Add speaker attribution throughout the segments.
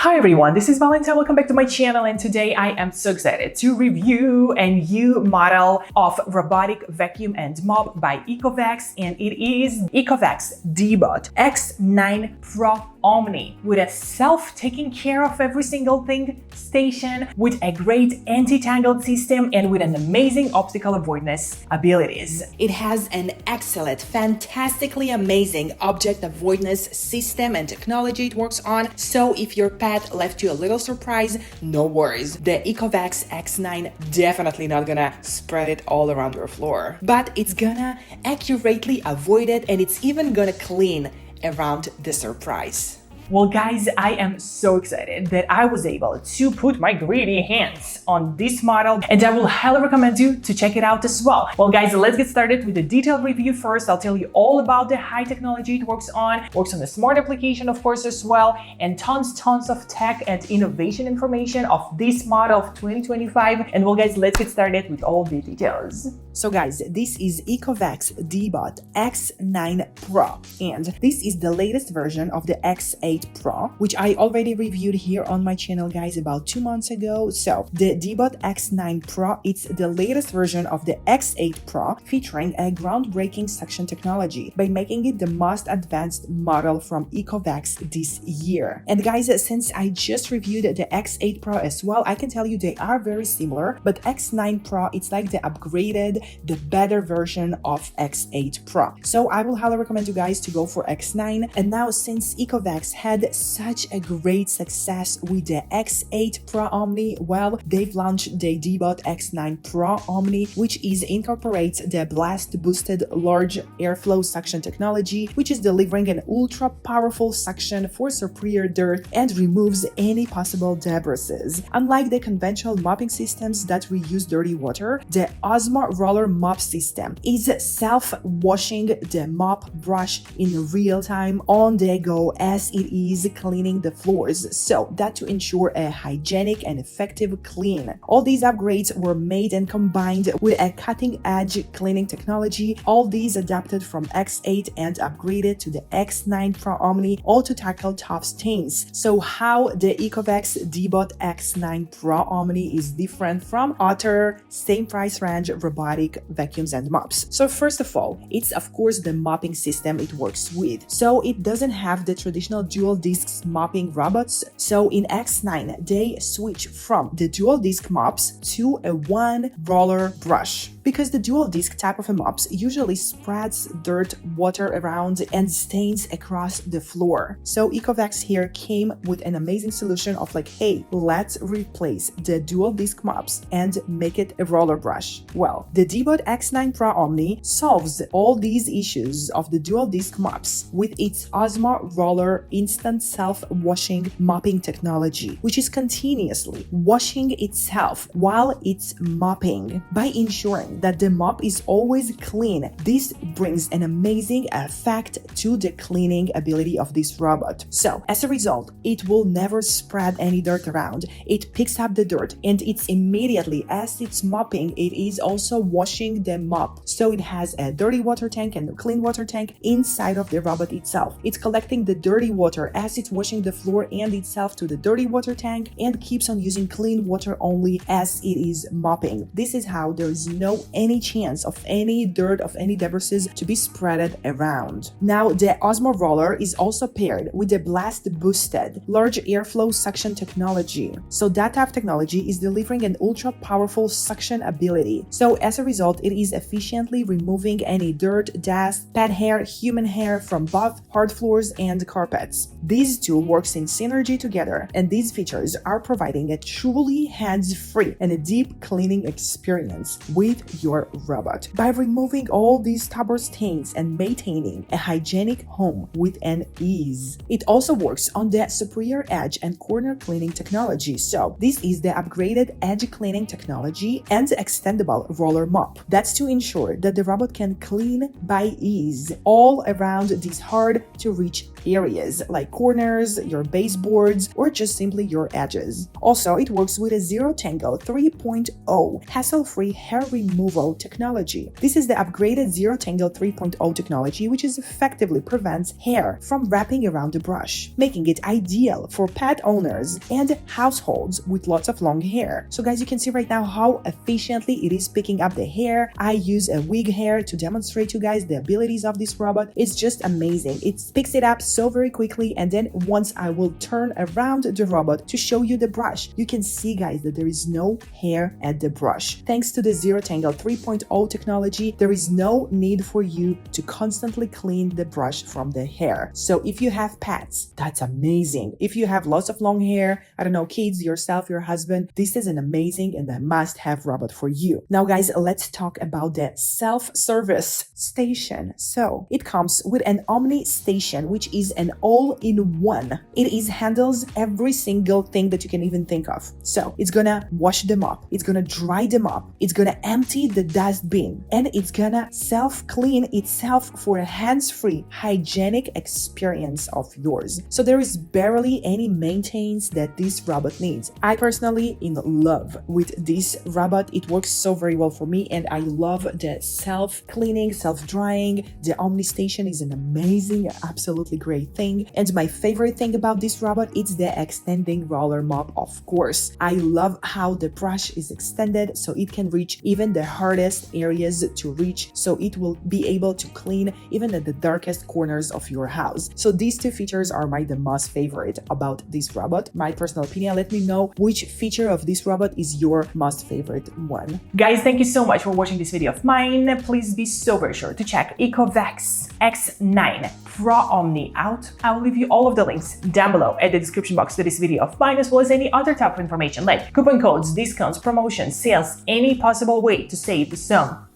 Speaker 1: Hi everyone, this is Valentina. Welcome back to my channel, and today I am so excited to review a new model of robotic vacuum and mop by ECOVACS, and it is ECOVACS DEEBOT X9 PRO OMNI with a self-taking care of every single thing station, with a great anti-tangled system, and with an amazing optical avoidance abilities.
Speaker 2: It has an excellent, fantastically amazing object avoidance system and technology it works on, so if your pet left you a little surprise, no worries. The ECOVACS X9 definitely not gonna spread it all around your floor, but it's gonna accurately avoid it, and it's even gonna clean around the surprise.
Speaker 1: Well guys, I am so excited that I was able to put my greedy hands on this model, and I will highly recommend you to check it out as well. Well guys, let's get started with the detailed review first. I'll tell you all about the high technology it works on the smart application of course as well, and tons of tech and innovation information of this model of 2025. And well guys, let's get started with all the details.
Speaker 2: So guys, this is ECOVACS DEEBOT X9 Pro, and this is the latest version of the X8 Pro, which I already reviewed here on my channel guys about 2 months ago. So the DEEBOT X9 Pro, it's the latest version of the X8 Pro, featuring a groundbreaking suction technology by making it the most advanced model from ECOVACS this year. And guys, since I just reviewed the X8 Pro as well, I can tell you they are very similar, but X9 Pro, it's like the upgraded, the better version of X8 Pro. So I will highly recommend you guys to go for X9. And now, since ECOVACS had such a great success with the X8 Pro Omni, well, they've launched the DEEBOT X9 Pro Omni, which incorporates the blast boosted large airflow suction technology, which is delivering an ultra powerful suction for superior dirt and removes any possible debris. Unlike the conventional mopping systems that reuse dirty water, the OZMO roller mop system is self-washing the mop brush in real time on the go as it is cleaning the floors, so that to ensure a hygienic and effective clean. All these upgrades were made and combined with a cutting-edge cleaning technology, all these adapted from X8 and upgraded to the X9 Pro Omni, all to tackle tough stains. So how the ECOVACS DEEBOT X9 Pro Omni is different from other same price range robotic vacuums and mops? So first of all, it's of course the mopping system it works with. So it doesn't have the traditional dual discs mopping robots. So in X9 they switch from the dual disc mops to a one roller brush, because the dual disc type of a mops usually spreads dirt, water around and stains across the floor. So ECOVACS here came with an amazing solution of like, hey, let's replace the dual disc mops and make it a roller brush. Well, the DEEBOT X9 Pro Omni solves all these issues of the dual disc mops with its OZMO roller instant self-washing mopping technology, which is continuously washing itself while it's mopping. By ensuring that the mop is always clean, this brings an amazing effect to the cleaning ability of this robot. So as a result, it will never spread any dirt around. It picks up the dirt, and it's immediately as it's mopping, it is also washing the mop. So it has a dirty water tank and a clean water tank inside of the robot itself. It's collecting the dirty water as it's washing the floor and itself to the dirty water tank, and keeps on using clean water only as it is mopping. This is how there is no any chance of any dirt, of any debris to be spreaded around. Now the OZMO roller is also paired with the blast boosted large airflow suction technology. So that type of technology is delivering an ultra powerful suction ability. So as a result, it is efficiently removing any dirt, dust, pet hair, human hair from both hard floors and carpets. These two works in synergy together, and these features are providing a truly hands-free and a deep cleaning experience with your robot by removing all these stubborn stains and maintaining a hygienic home with an ease. It also works on the superior edge and corner cleaning technology. So this is the upgraded edge cleaning technology and extendable roller mop. That's to ensure that the robot can clean by ease all around these hard to reach areas like corners, your baseboards, or just simply your edges. Also, it works with a ZeroTangle 3.0 hassle-free hair removal technology. This is the upgraded ZeroTangle 3.0 technology, which effectively prevents hair from wrapping around the brush, making it ideal for pet owners and households with lots of long hair. So guys, you can see right now how efficiently it is picking up the hair. I use a wig hair to demonstrate to you guys the abilities of this robot. It's just amazing. It picks it up so very quickly, and then once I will turn around the robot to show you the brush, you can see guys that there is no hair at the brush. Thanks to the ZeroTangle 3.0 technology, there is no need for you to constantly clean the brush from the hair. So if you have pets, that's amazing. If you have lots of long hair, I don't know, kids, yourself, your husband, this is an amazing and a must-have robot for you. Now guys, let's talk about the self-service station. So it comes with an Omni station, which is an all-in-one. It handles every single thing that you can even think of. So it's gonna wash them up, it's gonna dry them up, it's gonna empty the dust bin, and it's gonna self-clean itself for a hands-free, hygienic experience of yours. So there is barely any maintenance that this robot needs. I personally in love with this robot. It works so very well for me, and I love the self-cleaning, self-drying. The Omni station is an amazing, absolutely great thing. And my favorite thing about this robot is the extending roller mop, of course. I love how the brush is extended so it can reach even the hardest areas to reach, so it will be able to clean even at the darkest corners of your house. So these two features are the most favorite about this robot. My personal opinion, let me know which feature of this robot is your most favorite one.
Speaker 1: Guys, thank you so much for watching this video of mine. Please be so very sure to check ECOVACS X9 Pro Omni out. I will leave you all of the links down below at the description box to this video of mine, as well as any other type of information like coupon codes, discounts, promotions, sales, any possible way to save some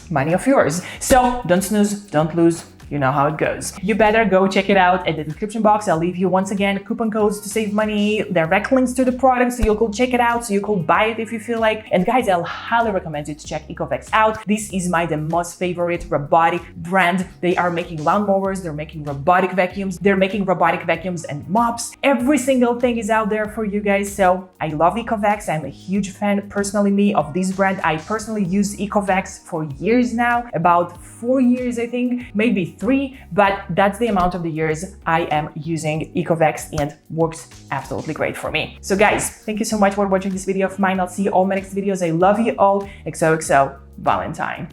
Speaker 1: money of yours. So don't snooze, don't lose. You know how it goes. You better go check it out at the description box. I'll leave you once again coupon codes to save money, direct links to the product so you could check it out, so you could buy it if you feel like. And guys, I'll highly recommend you to check ECOVACS out. This is the most favorite robotic brand. They are making lawnmowers, they're making robotic vacuums, and mops. Every single thing is out there for you guys. So I love ECOVACS. I'm a huge fan personally of this brand. I personally use ECOVACS for years now, about 4 years I think, maybe 3, but that's the amount of the years I am using ECOVACS, and works absolutely great for me. So guys, thank you so much for watching this video of mine. I'll see you all in my next videos. I love you all. XOXO Valentine.